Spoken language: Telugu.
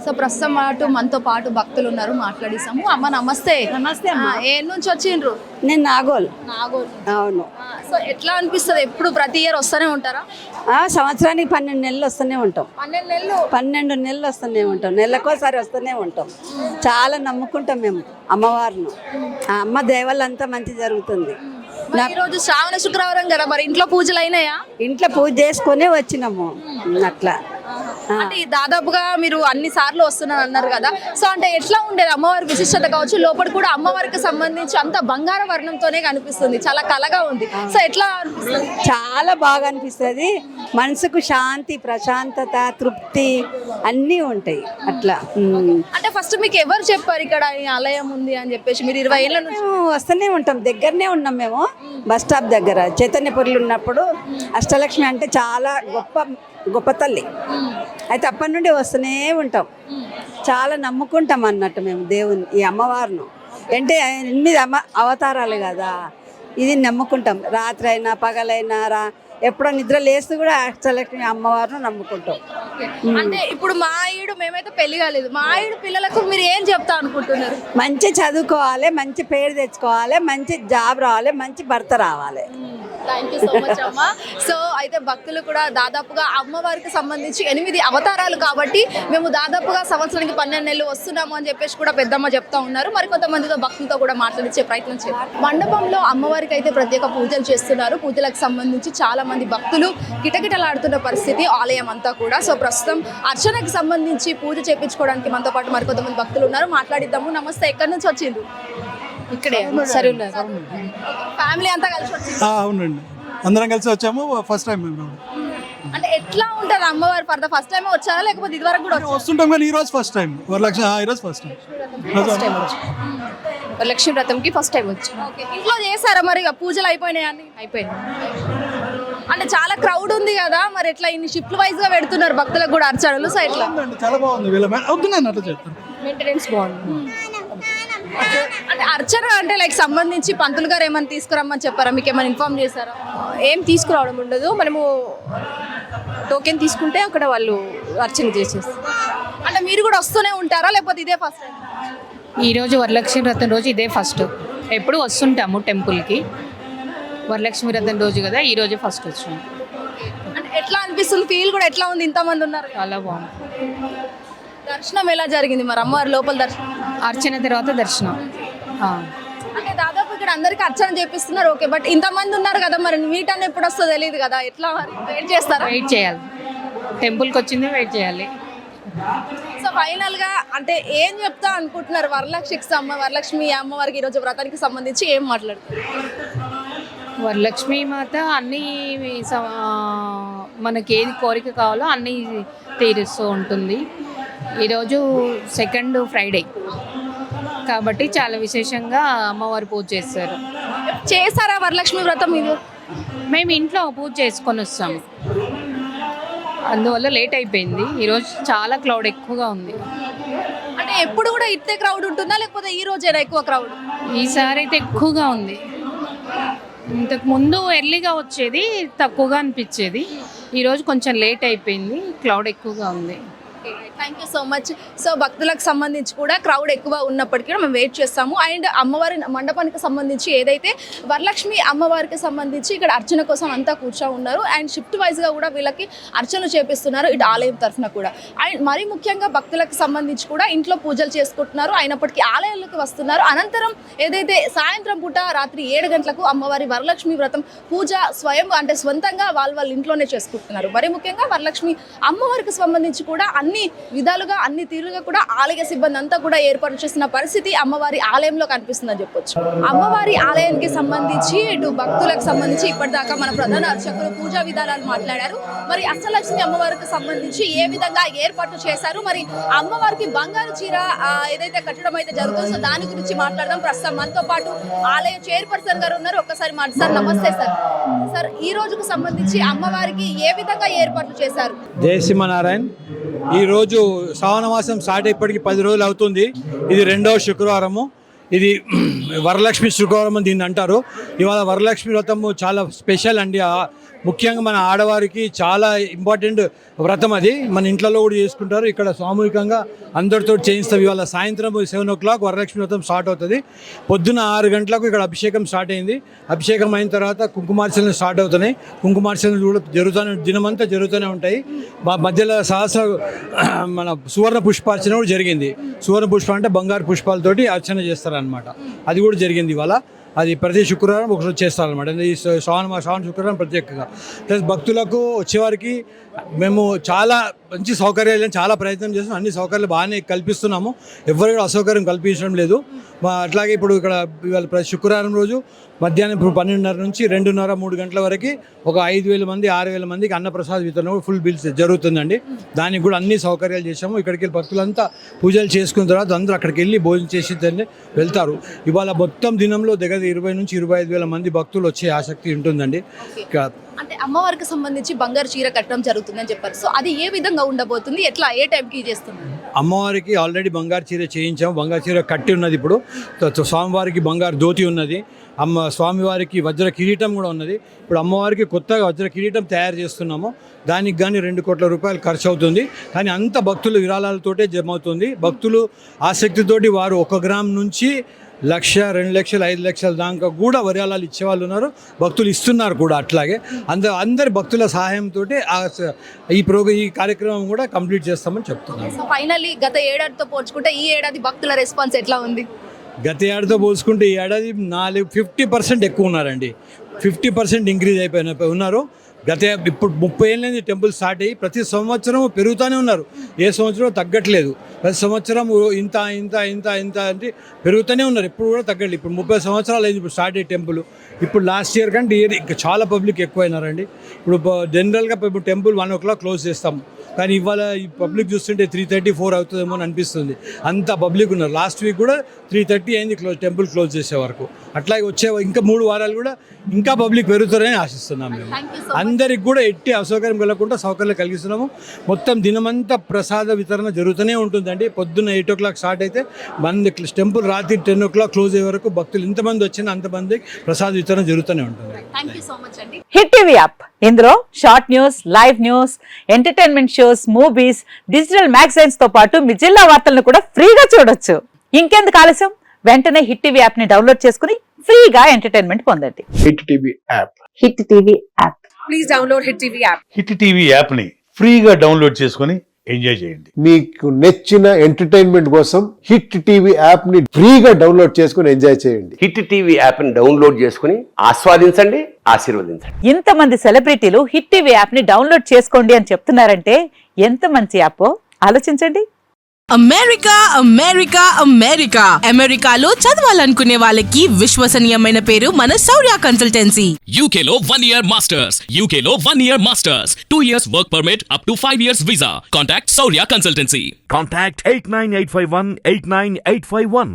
సో ప్రస్తుతం మనతో పాటు భక్తులు ఉన్నారు, మాట్లాడిస్తాము. అమ్మ నమస్తే. నమస్తే అమ్మ. ఏ నుంచి వచ్చిండ్రు? నేను నాగోల్. నాగోల్. అవును. సో ఎట్లా అనిపిస్తుంది? ఎప్పుడు ప్రతి ఇయర్ వస్తూనే ఉంటారా? సంవత్సరానికి 12 నెలలు వస్తూనే ఉంటాం. 12 నెలలు? 12 నెలలు వస్తూనే ఉంటాం. నెలకోసారి వస్తూనే ఉంటాం. చాలా నమ్ముకుంటాం మేము అమ్మవారిని. ఆ అమ్మ దయవల్ల అంతా మంచి జరుగుతుంది. మరి ఈరోజు శ్రావణ శుక్రవారం కదా, మరి ఇంట్లో పూజలు అయినాయా? ఇంట్లో పూజ చేసుకునే వచ్చినాము అట్లా. అంటే దాదాపుగా మీరు అన్ని సార్లు వస్తున్నారు అన్నారు కదా, సో అంటే ఎట్లా ఉండేది అమ్మవారి విశిష్టత కావచ్చు? లోపల కూడా అమ్మవారికి సంబంధించి అంత బంగార వర్ణంతోనే కనిపిస్తుంది, చాలా కళగా ఉంది. సో ఎట్లా అనిపిస్తుంది? చాలా బాగా అనిపిస్తుంది. మనసుకు శాంతి, ప్రశాంతత, తృప్తి అన్నీ ఉంటాయి అట్లా. అంటే ఫస్ట్ మీకు ఎవరు చెప్పారు ఇక్కడ ఈ ఆలయం ఉంది అని చెప్పేసి? మీరు 20 ఏళ్ళ నుంచి వస్తూనే ఉంటాం, దగ్గరనే ఉన్నాం మేము. బస్ స్టాప్ దగ్గర చైతన్యపురిలో ఉన్నప్పుడు అష్టలక్ష్మి అంటే చాలా గొప్ప తల్లి. అయితే అప్పటి నుండి వస్తూనే ఉంటాం. చాలా నమ్ముకుంటాం అన్నట్టు మేము దేవుని, ఈ అమ్మవారిని. అంటే 8 అవతారాలు కదా, ఇది నమ్ముకుంటాం. రాత్రి అయినా పగలైనా ఎప్పుడో నిద్ర లేస్తూ కూడా అష్టలక్ష్మి అమ్మవారిని నమ్ముకుంటాం. అంటే ఇప్పుడు మా ఈడు మేమైతే పెళ్లి కాలేదు, మా ఈడు పిల్లలకు మీరు ఏం చెప్తా అనుకుంటున్నారు? మంచి చదువుకోవాలి, మంచి పేరు తెచ్చుకోవాలి, మంచి జాబ్ రావాలి, మంచి భర్త రావాలి. థ్యాంక్ యూ సో మచ్ అమ్మ. సో అయితే భక్తులు కూడా దాదాపుగా అమ్మవారికి సంబంధించి 8 అవతారాలు కాబట్టి మేము దాదాపుగా సంవత్సరానికి 12 నెలలు వస్తున్నాము అని చెప్పేసి కూడా పెద్దమ్మ చెప్తా ఉన్నారు. మరి కొంతమందితో భక్తులతో కూడా మాట్లాడించే ప్రయత్నం చేయాలి. మండపంలో అమ్మవారికి అయితే ప్రత్యేక పూజలు చేస్తున్నారు. పూజలకు సంబంధించి చాలా మంది భక్తులు కిటకిటలాడుతున్న పరిస్థితి ఆలయం అంతా కూడా. సో ప్రస్తుతం అర్చనకి సంబంధించి పూజ చేయించుకోవడానికి మనతో పాటు మరి కొంతమంది భక్తులు ఉన్నారు, మాట్లాడిద్దాము. నమస్తే, ఎక్కడి నుంచి వచ్చిండ్రు? ఇక్కడే ఫ్యామిలీ అంతా కలిసి వచ్చింది? అవునండి, అందరం కలిసి వచ్చాము. ఫస్ట్ టైం మేము. అంటే ఎట్లా ఉంటుంది అమ్మవారు? ఫస్ట్ టైం వచ్చారా లేకపోతే ఇదివరకు కూడా వస్తుంటాం కానీ ఈరోజు ఫస్ట్ టైం. ఈరోజు ఫస్ట్ టైం లక్ష్మీ వ్రతంకి ఫస్ట్ టైం వచ్చి. ఇంట్లో చేశారా మరి? పూజలు అయిపోయినాయి అని? అయిపోయింది. అంటే చాలా క్రౌడ్ ఉంది కదా, మరి ఎట్లా ఇన్ని షిఫ్ట్ వైజ్ గా పెడుతున్నారు భక్తులకు కూడా అర్చనలు? సో ఎట్లా? చాలా బాగుంది. వీళ్ళ అట్లా చేస్తారు, మెయింటెనెన్స్ బాగుంది. అంటే అర్చన అంటే లైక్ సంబంధించి పంతులు గారు ఏమైనా తీసుకురమ్మని చెప్పారా? మీకు ఏమైనా ఇన్ఫార్మ్ చేశారా? ఏం తీసుకురావడం ఉండదు, మనము టోకెన్ తీసుకుంటే అక్కడ వాళ్ళు అర్చన చేసేస్తారు. అంటే మీరు కూడా వస్తూనే ఉంటారా లేకపోతే ఇదే ఫస్ట్ టైం? ఈరోజు వరలక్ష్మి వ్రతం రోజు ఇదే ఫస్ట్. ఎప్పుడు వస్తుంటాము టెంపుల్కి, వరలక్ష్మి వ్రతం రోజు కదా, ఈరోజు ఫస్ట్ వచ్చాము. అంటే ఎట్లా అనిపిస్తుంది? ఫీల్ కూడా ఎట్లా ఉంది? ఇంతమంది ఉన్నారు. చాలా బాగుంది. దర్శనం ఎలా జరిగింది మరి? అమ్మవారి లోపల దర్శనం, అర్చన తర్వాత దర్శనం. అంటే దాదాపు ఇక్కడ అందరికి అర్చన చేపిస్తున్నారు, ఓకే. బట్ ఇంతమంది ఉన్నారు కదా, మరి మీట్ అని ఎప్పుడు వస్తుందో తెలియదు కదా, ఎట్లా వెయిట్ చేస్తారా? వెయిట్ చేయాలి, టెంపుల్కి వచ్చింది వెయిట్ చేయాలి. సో ఫైనల్ గా అంటే ఏం చెప్తా అనుకుంటున్నారు? వరలక్ష్మి అమ్మవారికి ఈరోజు వ్రతానికి సంబంధించి ఏం మాట్లాడుతున్నారు? వరలక్ష్మి మాత అన్నీ మనకి ఏది కోరిక కావాలో అన్నీ తీరుస్తూ ఉంటుంది. ఈరోజు సెకండ్ ఫ్రైడే కాబట్టి చాలా విశేషంగా అమ్మవారు పూజ చేస్తారా వరలక్ష్మి వ్రతం? ఇది మేము ఇంట్లో పూజ చేసుకొని వస్తాము, అందువల్ల లేట్ అయిపోయింది. ఈరోజు చాలా క్రౌడ్ ఎక్కువగా ఉంది. అంటే ఎప్పుడు కూడా ఇట్టే క్రౌడ్ ఉంటుందా లేకపోతే ఈ రోజేనా ఎక్కువ క్రౌడ్? ఈసారి అయితే ఎక్కువగా ఉంది. ఇంతకు ముందు ఎర్లీగా వచ్చేది, తక్కువగా అనిపించేది. ఈరోజు కొంచెం లేట్ అయిపోయింది, క్రౌడ్ ఎక్కువగా ఉంది. Thank you so much. So భక్తులకు సంబంధించి కూడా క్రౌడ్ ఎక్కువ ఉన్నప్పటికీ మేము వెయిట్ చేస్తాము. అండ్ అమ్మవారి మండపానికి సంబంధించి ఏదైతే వరలక్ష్మి అమ్మవారికి సంబంధించి ఇక్కడ అర్చన కోసం అంతా కూర్చో ఉన్నారు. అండ్ షిఫ్ట్ వైజ్గా కూడా వీళ్ళకి అర్చన చేపిస్తున్నారు ఇటు ఆలయం తరఫున కూడా. అండ్ మరీ ముఖ్యంగా భక్తులకు సంబంధించి కూడా ఇంట్లో పూజలు చేసుకుంటున్నారు, అయినప్పటికీ ఆలయాలకు వస్తున్నారు. అనంతరం ఏదైతే సాయంత్రం పూట రాత్రి 7 గంటలకు అమ్మవారి వరలక్ష్మి వ్రతం పూజ స్వంతంగా వాళ్ళ ఇంట్లోనే చేసుకుంటున్నారు. మరీ ముఖ్యంగా వరలక్ష్మి అమ్మవారికి సంబంధించి కూడా అన్ని విధాలుగా అన్ని తీరుగా కూడా ఆలయ సిబ్బంది అంతా కూడా ఏర్పాటు చేసిన పరిస్థితి అమ్మవారి ఆలయంలో కనిపిస్తుందని చెప్పొచ్చు. అమ్మవారి ఆలయానికి సంబంధించి ఇటు భక్తులకు సంబంధించి ఇప్పటిదాకా మన ప్రధాన అర్చకులు పూజా విధానాలు మాట్లాడారు. మరి అష్టలక్ష్మి అమ్మవారికి సంబంధించి ఏ విధంగా ఏర్పాటు చేశారు, మరి అమ్మవారికి బంగారు చీర ఏదైతే కట్టడం అయితే జరుగుతుందో దాని గురించి మాట్లాడదాం. ప్రస్తుతం మనతో పాటు ఆలయ చైర్పర్సన్ గారు ఉన్నారు, ఒక్కసారి సార్ నమస్తే సార్. సార్ ఈ రోజుకు సంబంధించి అమ్మవారికి ఏ విధంగా ఏర్పాట్లు చేశారు? జయ సింహనారాయణ. ఈరోజు శ్రావణ మాసం స్టార్ట్ అయిప్పటికి 10 రోజులు అవుతుంది. ఇది 2వ శుక్రవారము. ఇది వరలక్ష్మి శుక్రవారం దీన్ని అంటారు. ఇవాళ వరలక్ష్మి వ్రతము చాలా స్పెషల్ అండి. ముఖ్యంగా మన ఆడవారికి చాలా ఇంపార్టెంట్ వ్రతం అది. మన ఇంట్లో కూడా చేసుకుంటారు. ఇక్కడ సామూహికంగా అందరితో చేయిస్తాం. ఇవాళ సాయంత్రం 7 o'clock వరలక్ష్మి వ్రతం స్టార్ట్ అవుతుంది. పొద్దున 6 గంటలకు ఇక్కడ అభిషేకం స్టార్ట్ అయింది. అభిషేకం అయిన తర్వాత కుంకుమార్చనలు స్టార్ట్ అవుతున్నాయి. కుంకుమార్చనలు కూడా జరుగుతూనే, దినమంతా జరుగుతూనే ఉంటాయి. మధ్యలో సహస్ర మన సువర్ణ పుష్పార్చన కూడా జరిగింది. సువర్ణ పుష్పం అంటే బంగారు పుష్పాలతోటి అర్చన చేస్తారనమాట. అది కూడా జరిగింది ఇవాళ. అది ప్రతి శుక్రవారం ఒకరోజు చేస్తారనమాట. ఈ శ్రావణ శుక్రవారం ప్రత్యేకంగా. ప్లస్ భక్తులకు వచ్చేవారికి మేము చాలా మంచి సౌకర్యాలు చాలా ప్రయత్నం చేస్తున్నాం. అన్ని సౌకర్యాలు బాగానే కల్పిస్తున్నాము. ఎవరు కూడా అసౌకర్యం కల్పించడం లేదు. అట్లాగే ఇప్పుడు ఇక్కడ ఇవాళ ప్రతి శుక్రవారం రోజు మధ్యాహ్నం ఇప్పుడు 12:30 నుంచి 2:30, 3 గంటల వరకు ఒక 5,000 మంది 6,000 మందికి అన్నప్రసాద వితరణ ఫుల్ బిల్స్ జరుగుతుందండి. దానికి కూడా అన్ని సౌకర్యాలు చేసాము. ఇక్కడికి వెళ్ళి భక్తులంతా పూజలు చేసుకున్న తర్వాత అందరూ అక్కడికి వెళ్ళి భోజనం చేసి వెళ్తారు. ఇవాళ మొత్తం దినంలో దగ్గర 20 నుంచి 25,000 మంది భక్తులు వచ్చే ఆసక్తి ఉంటుందండి. అంటే అమ్మవారికి సంబంధించి బంగారు చీర కట్టడం జరుగుతుందని చెప్పారు. సో అది ఏ విధంగా ఉండబోతుంది, ఎట్లా ఏ టైంకి చేస్తున్నారు? అమ్మవారికి ఆల్రెడీ బంగారు చీర చేయించాము. బంగారు చీర కట్టి ఉన్నది. ఇప్పుడు స్వామివారికి బంగారు ధోతి ఉన్నది. స్వామివారికి వజ్ర కిరీటం కూడా ఉన్నది. ఇప్పుడు అమ్మవారికి కొత్తగా వజ్ర కిరీటం తయారు చేస్తున్నాము. దానికి కానీ 2 కోట్ల రూపాయలు ఖర్చు అవుతుంది. కానీ అంత భక్తులు విరాళాలతోటే జమ అవుతుంది. భక్తులు ఆసక్తితోటి వారు 1 గ్రామ్ నుంచి 1,00,000, 2,00,000, 5,00,000 దాకా కూడా విరాళాలు ఇచ్చేవాళ్ళు ఉన్నారు. భక్తులు ఇస్తున్నారు కూడా. అట్లాగే అందరి భక్తుల సహాయంతో ఈ కార్యక్రమం కూడా కంప్లీట్ చేస్తామని చెప్తున్నాను. సో ఫైనల్లీ గత ఏడాదితో పోల్చుకుంటే ఈ ఏడాది భక్తుల రెస్పాన్స్ ఎట్లా ఉంది? గత ఏడాదితో పోల్చుకుంటే ఈ ఏడాది 50% ఎక్కువ ఉన్నారండి. 50% ఇంక్రీజ్ ఉన్నారు. ఇప్పుడు 30 ఏళ్ళ టెంపుల్ స్టార్ట్ అయ్యి ప్రతి సంవత్సరం పెరుగుతూనే ఉన్నారు. ఏ సంవత్సరం తగ్గట్లేదు. ప్రతి సంవత్సరం ఇంత ఇంత ఇంత ఇంత అంటే పెరుగుతూనే ఉన్నారు. ఇప్పుడు కూడా తగ్గట్లేదు. ఇప్పుడు 30 సంవత్సరాలు అయింది ఇప్పుడు స్టార్ట్ అయ్యే టెంపుల్. ఇప్పుడు లాస్ట్ ఇయర్ కంటే ఇయర్ ఇంకా చాలా పబ్లిక్ ఎక్కువైనారండి. ఇప్పుడు జనరల్గా ఇప్పుడు టెంపుల్ 1 o'clock క్లోజ్ చేస్తాము. కానీ ఇవాళ ఈ పబ్లిక్ చూస్తుంటే 3:30, 4 అవుతుందేమో అని అనిపిస్తుంది. అంత పబ్లిక్ ఉన్నారు. లాస్ట్ వీక్ కూడా 3:30 అయింది టెంపుల్ క్లోజ్ చేసే వరకు. అట్లాగే వచ్చే ఇంకా 3 వారాలు కూడా ఇంకా పబ్లిక్ పెరుగుతారని ఆశిస్తున్నాం. మేము అందరికి కూడా ఎట్టి అసౌకర్యం కలగకుండా సౌకర్యాలు కలిగిస్తున్నాము. మొత్తం దినమంతా ప్రసాద వితరణ జరుగుతూనే ఉంటుందండి. పొద్దున్న 8 o'clock స్టార్ట్ అయితే టెంపుల్ రాత్రి 10 o'clock క్లోజ్ అయ్యే వరకు భక్తులు ఎంతమంది వచ్చినా అంతమంది ప్రసాద వితరణ జరుగుతూనే ఉంటుంది. హిట్ టీవీ యాప్, ఇందులో short news, live news, entertainment shows, movies, digital magazines తో పాటు మీ జిల్లా వార్తలను కూడా ఫ్రీగా చూడొచ్చు. ఇంకెందుకు ఆలస్యం, వెంటనే హిట్ టీవీ యాప్ ని డౌన్లోడ్ చేసుకుని ఫ్రీగా ఎంటర్టైన్మెంట్ పొందండి. Hit TV app. Hit TV app. Please download hit TV app. Hit TV app ని ఫ్రీగా డౌన్లోడ్ చేసుకొని ఎంజాయ్ చేయండి. మీకు నచ్చిన ఎంటర్టైన్మెంట్ కోసం హిట్ టీవీ యాప్ ని ఫ్రీగా డౌన్లోడ్ చేసుకొని ఎంజాయ్ చేయండి. హిట్ టీవీ యాప్ ని డౌన్లోడ్ చేసుకుని ఆస్వాదించండి, ఆశీర్వదించండి. ఇంతమంది సెలబ్రిటీలు హిట్ టీవీ యాప్ ని డౌన్లోడ్ చేసుకోండి అని చెప్తున్నారంటే ఎంత మంచి యాప్ ఆలోచించండి. అమెరికా అమెరికా అమెరికా అమెరికాలో చదవాలనుకునే వాళ్ళకి విశ్వసనీయమైన పేరు మన శౌర్య కన్సల్టెన్సీ. UK లో 1 year masters. UK లో 1 year masters. 2 years work permit up to 5 years visa. Contact Saurya Consultancy. Contact 89851 89851.